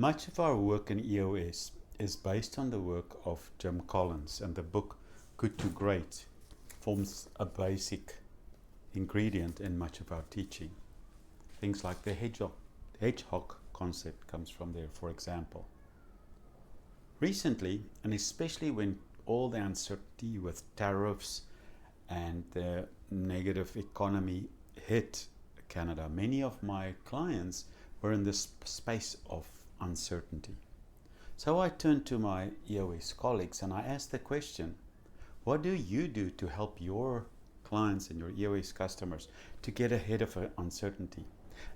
Much of our work in EOS is based on the work of Jim Collins, and the book Good to Great forms a basic ingredient in much of our teaching. Things like the hedgehog concept comes from there, for example. Recently, and especially when all the uncertainty with tariffs and the negative economy hit Canada, many of my clients were in this space of uncertainty. So I turned to my EOS colleagues and I asked the question, what do you do to help your clients and your EOS customers to get ahead of uncertainty?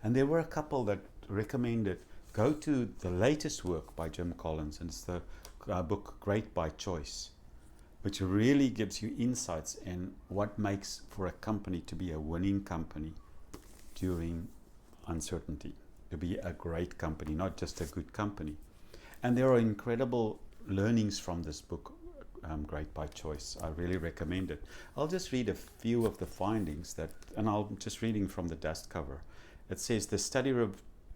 And there were a couple that recommended go to the latest work by Jim Collins, and it's the book Great by Choice, which really gives you insights in what makes for a company to be a winning company during uncertainty, to be a great company, not just a good company. And there are incredible learnings from this book, Great by Choice. I really recommend it. I'll just read a few of the findings and I'm just reading from the dust cover. It says the study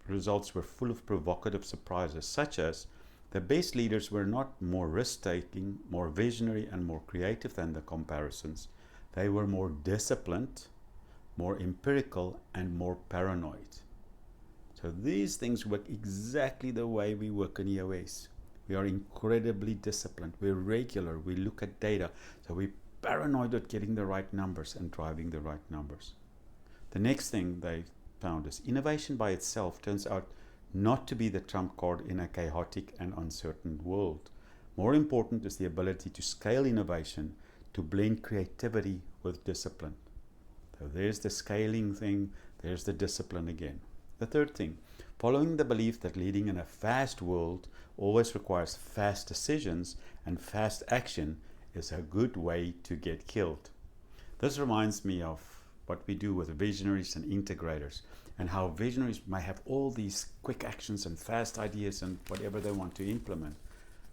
results were full of provocative surprises, such as the best leaders were not more risk-taking, more visionary, and more creative than the comparisons. They were more disciplined, more empirical, and more paranoid. So these things work exactly the way we work in EOS. We are incredibly disciplined. We're regular. We look at data. So we're paranoid at getting the right numbers and driving the right numbers. The next thing they found is innovation by itself turns out not to be the trump card in a chaotic and uncertain world. More important is the ability to scale innovation, to blend creativity with discipline. So there's the scaling thing, there's the discipline again. The third thing, following the belief that leading in a fast world always requires fast decisions and fast action is a good way to get killed. This reminds me of what we do with visionaries and integrators, and how visionaries may have all these quick actions and fast ideas and whatever they want to implement.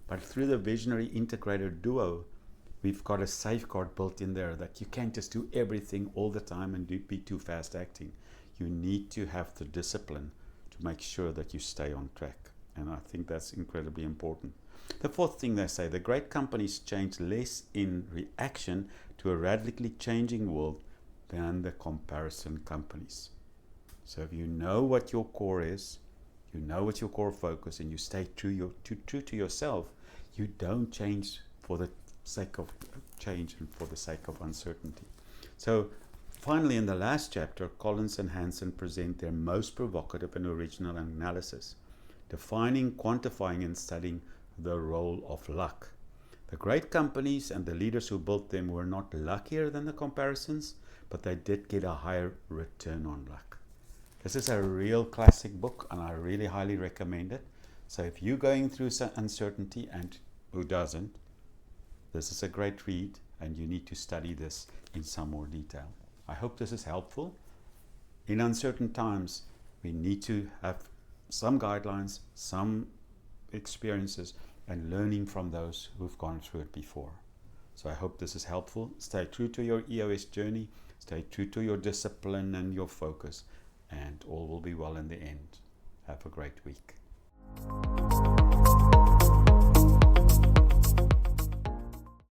But through the visionary integrator duo, we've got a safeguard built in there that you can't just do everything all the time and be too fast acting. You need to have the discipline to make sure that you stay on track. And I think that's incredibly important. The fourth thing they say, the great companies change less in reaction to a radically changing world than the comparison companies. So if you know what your core is, you know what your core focus, and you stay true to yourself, you don't change for the sake of change and for the sake of uncertainty. So finally, in the last chapter, Collins and Hansen present their most provocative and original analysis, defining, quantifying, and studying the role of luck. The great companies and the leaders who built them were not luckier than the comparisons, but they did get a higher return on luck. This is a real classic book, and I really highly recommend it. So if you're going through some uncertainty, and who doesn't, this is a great read, and you need to study this in some more detail. I hope this is helpful. In uncertain times, we need to have some guidelines, some experiences, and learning from those who've gone through it before. So I hope this is helpful. Stay true to your EOS journey, stay true to your discipline and your focus, and all will be well in the end. Have a great week.